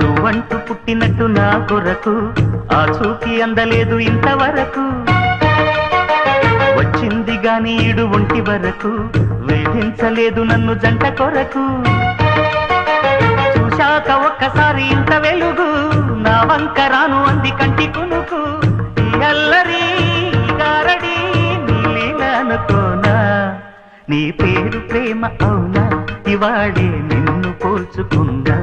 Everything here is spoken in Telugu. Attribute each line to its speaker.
Speaker 1: నువ్వంటూ పుట్టినట్టు నా కొరకు ఆ చూకి అందలేదు ఇంతవరకు వచ్చింది గాని ఈడు ఒంటి వరకు వేధించలేదు నన్ను జంట కొరకు చూశాక ఒక్కసారి ఇంత వెలుగు నా వంక రాను అంది కంటి కునుకు ఈ అల్లరి గారడి నీలీలనుకోనా నీ పేరు ప్రేమ అవునా ఇవాడే నిన్ను పోల్చుకుందా